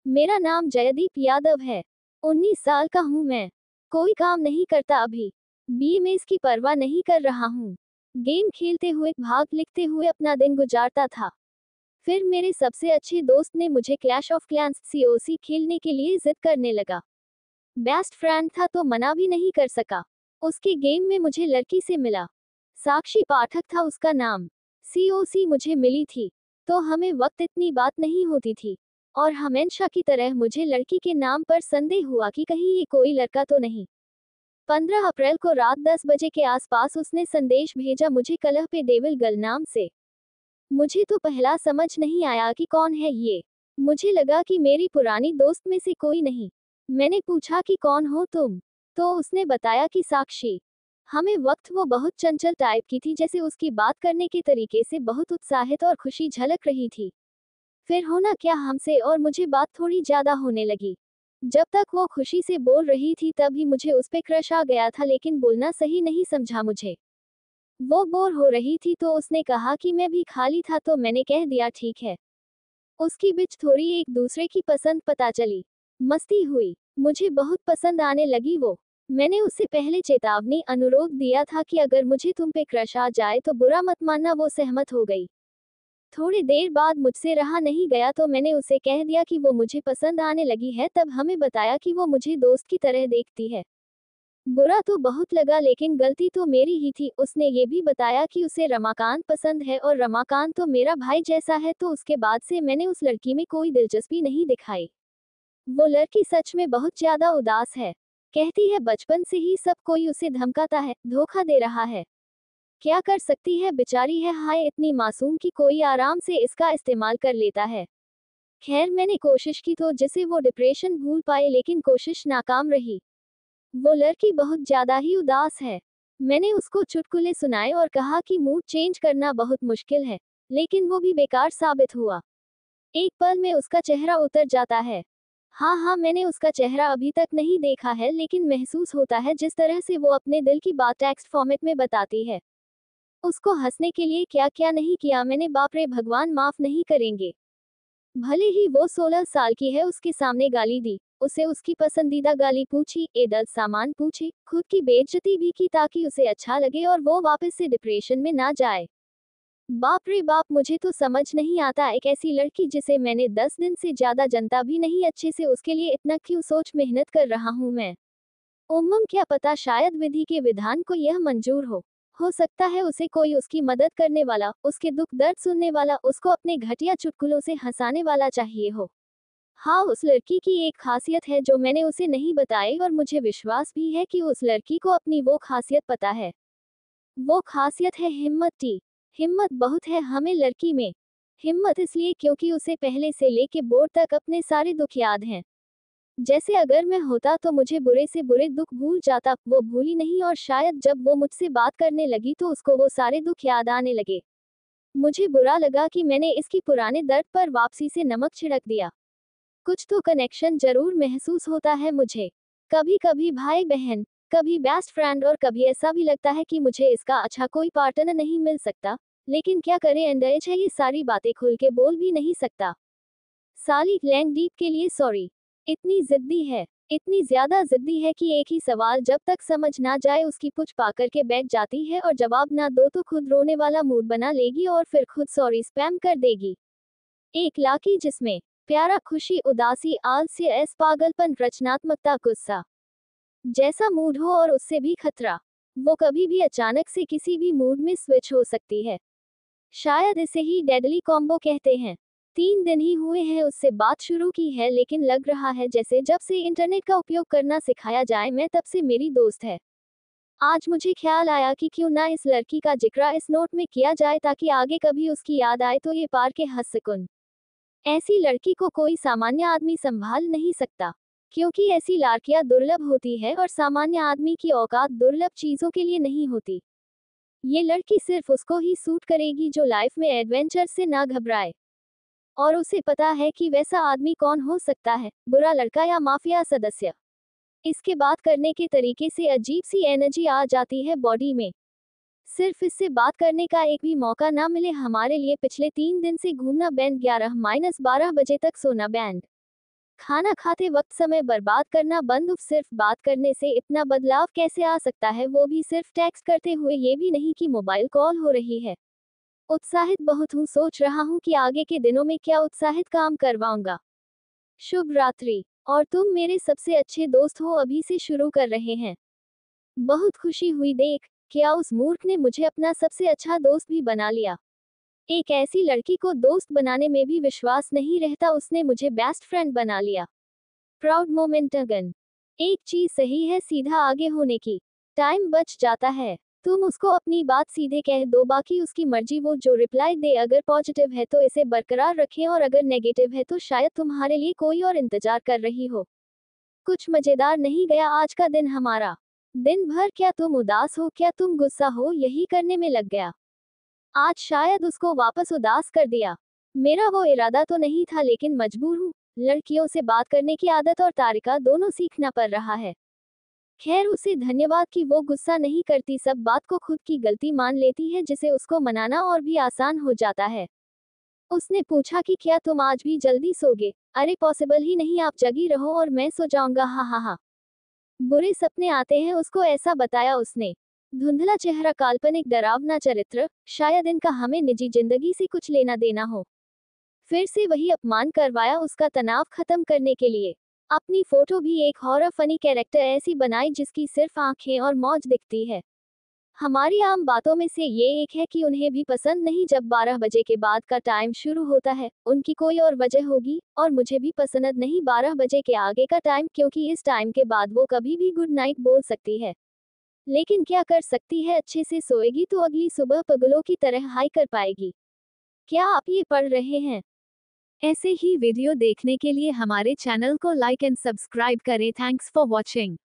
मेरा नाम जयदीप यादव है। 19 साल का हूँ मैं। कोई काम नहीं करता अभी। बीएमएस की परवाह नहीं कर रहा हूँ। गेम खेलते हुए, भाग लिखते हुए अपना दिन गुजारता था। फिर मेरे सबसे अच्छे दोस्त ने मुझे क्लैश ऑफ क्लैंस सीओसी खेलने के लिए जिद करने लगा। बेस्ट फ्रेंड था तो मना भी नहीं कर सका। उसके गेम में मुझे लड़की से मिला। साक्षी पाठक था उसका नाम। सीओसी मुझे मिली थी तो हमें वक्त इतनी बात नहीं होती थी, और हमेशा की तरह मुझे लड़की के नाम पर संदेह हुआ कि कहीं ये कोई लड़का तो नहीं। 15 अप्रैल को रात 10 बजे के आसपास उसने संदेश भेजा मुझे कलह पे डेविल गर्ल नाम से। मुझे तो पहला समझ नहीं आया कि कौन है ये। मुझे लगा कि मेरी पुरानी दोस्त में से कोई नहीं। मैंने पूछा कि कौन हो तुम, तो उसने बताया कि साक्षी। हमें वक्त वो बहुत चंचल टाइप की थी, जैसे उसकी बात करने के तरीके से बहुत उत्साहित और खुशी झलक रही थी। फिर होना क्या, हमसे और मुझे बात थोड़ी ज्यादा होने लगी। जब तक वो खुशी से बोल रही थी तभी मुझे उस पे क्रश आ गया था, लेकिन बोलना सही नहीं समझा मुझे। वो बोर हो रही थी तो उसने कहा कि मैं भी खाली था, तो मैंने कह दिया ठीक है। उसकी बीच थोड़ी एक दूसरे की पसंद पता चली। मस्ती हुई। मुझे बहुत पसंद आने लगी वो। मैंने उससे पहले चेतावनी अनुरोध दिया था कि अगर मुझे तुम पे क्रश आ जाए तो बुरा मत मानना। वो सहमत हो गई। थोड़ी देर बाद मुझसे रहा नहीं गया तो मैंने उसे कह दिया कि वो मुझे पसंद आने लगी है। तब हमें बताया कि वो मुझे दोस्त की तरह देखती है। बुरा तो बहुत लगा, लेकिन गलती तो मेरी ही थी। उसने ये भी बताया कि उसे रमाकांत पसंद है और रमाकांत तो मेरा भाई जैसा है, तो उसके बाद से मैंने उस लड़की में कोई दिलचस्पी नहीं दिखाई। वो लड़की सच में बहुत ज्यादा उदास है। कहती है बचपन से ही सब कोई उसे धमकाता है, धोखा दे रहा है। क्या कर सकती है बेचारी है, हाय इतनी मासूम कि कोई आराम से इसका इस्तेमाल कर लेता है। खैर मैंने कोशिश की तो जिसे वो डिप्रेशन भूल पाए, लेकिन कोशिश नाकाम रही। वो लड़की बहुत ज्यादा ही उदास है। मैंने उसको चुटकुले सुनाए और कहा कि मूड चेंज करना बहुत मुश्किल है, लेकिन वो भी बेकार साबित हुआ। एक पल में उसका चेहरा उतर जाता है। हाँ, मैंने उसका चेहरा अभी तक नहीं देखा है, लेकिन महसूस होता है जिस तरह से वो अपने दिल की बात टेक्स्ट फॉर्मेट में बताती है। उसको हंसने के लिए क्या क्या नहीं किया मैंने, बाप रे भगवान माफ नहीं करेंगे। भले ही वो 16 साल की है, उसके सामने गाली दी, उसे उसकी पसंदीदा गाली पूछी, एडल्ट सामान पूछे, खुद की बेइज्जती भी की ताकि उसे अच्छा लगे और वो वापस से डिप्रेशन में ना जाए। बाप रे बाप, मुझे तो समझ नहीं आता एक ऐसी लड़की जिसे मैंने 10 दिन से ज्यादा जनता भी नहीं अच्छे से, उसके लिए इतना क्यों सोच मेहनत कर रहा हूँ मैं। क्या पता शायद विधि के विधान को यह मंजूर हो सकता है उसे कोई उसकी मदद करने वाला, उसके दुख दर्द सुनने वाला, उसको अपने घटिया चुटकुलों से हंसाने वाला चाहिए हो। हाँ, उस लड़की की एक खासियत है जो मैंने उसे नहीं बताई, और मुझे विश्वास भी है कि उस लड़की को अपनी वो खासियत पता है। वो खासियत है हिम्मत टी। हिम्मत बहुत है हमें लड़की में। हिम्मत इसलिए क्योंकि उसे पहले से लेके बोर्ड तक अपने सारे दुख याद हैं। जैसे अगर मैं होता तो मुझे बुरे से बुरे दुख भूल जाता, वो भूली नहीं, और शायद जब वो मुझसे बात करने लगी तो उसको वो सारे दुख याद आने लगे। मुझे बुरा लगा कि मैंने इसकी पुराने दर्द पर वापसी से नमक छिड़क दिया। कुछ तो कनेक्शन जरूर महसूस होता है मुझे। कभी कभी भाई बहन, कभी बेस्ट फ्रेंड, और कभी ऐसा भी लगता है कि मुझे इसका अच्छा कोई पार्टनर नहीं मिल सकता। लेकिन क्या करें, अंडरएज है, ये सारी बातें खुल के बोल भी नहीं सकता। साली लैंगडीप के लिए सॉरी। इतनी जिद्दी है, इतनी ज्यादा जिद्दी है कि एक ही सवाल जब तक समझ ना जाए उसकी पुछ पाकर के बैठ जाती है, और जवाब ना दो तो खुद रोने वाला मूड बना लेगी और फिर खुद सॉरी स्पैम कर देगी। एक लाकी जिसमें प्यारा, खुशी, उदासी, आलस्य, एस पागलपन, रचनात्मकता, गुस्सा जैसा मूड हो, और उससे भी खतरा। वो कभी भी अचानक से किसी भी मूड में स्विच हो सकती है। शायद इसे ही डेडली कॉम्बो कहते हैं। 3 दिन ही हुए हैं उससे बात शुरू की है, लेकिन लग रहा है जैसे जब से इंटरनेट का उपयोग करना सिखाया जाए मैं तब से मेरी दोस्त है। आज मुझे ख्याल आया कि क्यों ना इस लड़की का जिक्र इस नोट में किया जाए, ताकि आगे कभी उसकी याद आए तो ये पार के हंस सकूं। ऐसी लड़की को कोई सामान्य आदमी संभाल नहीं सकता, क्योंकि ऐसी लड़कियां दुर्लभ होती है और सामान्य आदमी की औकात दुर्लभ चीजों के लिए नहीं होती। ये लड़की सिर्फ उसको ही सूट करेगी जो लाइफ में एडवेंचर से ना घबराए। और उसे पता है कि वैसा आदमी कौन हो सकता है, बुरा लड़का या माफिया सदस्य। इसके बात करने के तरीके से अजीब सी एनर्जी आ जाती है बॉडी में। सिर्फ इससे बात करने का एक भी मौका ना मिले हमारे लिए। पिछले 3 दिन से घूमना बैंड, 11-12 बजे तक सोना बैंड। खाना खाते वक्त समय बर्बाद करना बंद। उफ, सिर्फ बात करने से इतना बदलाव कैसे आ सकता है, वो भी सिर्फ टेक्स्ट करते हुए, ये भी नहीं कि मोबाइल कॉल हो रही है। उत्साहित बहुत हूँ, सोच रहा हूँ कि आगे के दिनों में क्या उत्साहित काम करवाऊंगा। शुभ रात्रि। और तुम मेरे सबसे अच्छे दोस्त हो, अभी से शुरू कर रहे हैं। बहुत खुशी हुई देख, क्या उस मूर्ख ने मुझे अपना सबसे अच्छा दोस्त भी बना लिया। एक ऐसी लड़की को दोस्त बनाने में भी विश्वास नहीं रहता, उसने मुझे बेस्ट फ्रेंड बना लिया। प्राउड मोमेंट अगन। एक चीज सही है, सीधा आगे होने की टाइम बच जाता है। तुम उसको अपनी बात सीधे कह दो, बाकी उसकी मर्जी, वो जो रिप्लाई दे। अगर पॉजिटिव है तो इसे बरकरार रखें, और अगर नेगेटिव है तो शायद तुम्हारे लिए कोई और इंतजार कर रही हो। कुछ मजेदार नहीं गया आज का दिन हमारा। दिन भर क्या तुम उदास हो, क्या तुम गुस्सा हो, यही करने में लग गया। आज शायद उसको वापस उदास कर दिया। मेरा वो इरादा तो नहीं था, लेकिन मजबूर हूँ। लड़कियों से बात करने की आदत और तारिका दोनों सीखना पड़ रहा है। खैर, उसे धन्यवाद कि वो गुस्सा नहीं करती, सब बात को खुद की गलती मान लेती है, जिसे उसको मनाना और भी आसान हो जाता है। उसने पूछा कि क्या तुम आज भी जल्दी सोगे। अरे पॉसिबल ही नहीं, आप जगी रहो और मैं सो जाऊंगा। हा हा हा। बुरे सपने आते हैं, उसको ऐसा बताया उसने। धुंधला चेहरा, काल्पनिक डरावना चरित्र, शायद इनका हमें निजी जिंदगी से कुछ लेना देना हो। फिर से वही अपमान करवाया उसका तनाव खत्म करने के लिए। अपनी फोटो भी एक हॉरर फनी कैरेक्टर ऐसी बनाई जिसकी सिर्फ आंखें और मौज दिखती है। हमारी आम बातों में से ये एक है कि उन्हें भी पसंद नहीं जब 12 बजे के बाद का टाइम शुरू होता है। उनकी कोई और वजह होगी, और मुझे भी पसंद नहीं 12 बजे के आगे का टाइम, क्योंकि इस टाइम के बाद वो कभी भी गुड नाइट बोल सकती है। लेकिन क्या कर सकती है, अच्छे से सोएगी तो अगली सुबह पगलों की तरह हाई कर पाएगी। क्या आप ये पढ़ रहे हैं? ऐसे ही वीडियो देखने के लिए हमारे चैनल को लाइक एंड सब्सक्राइब करें। Thanks for watching.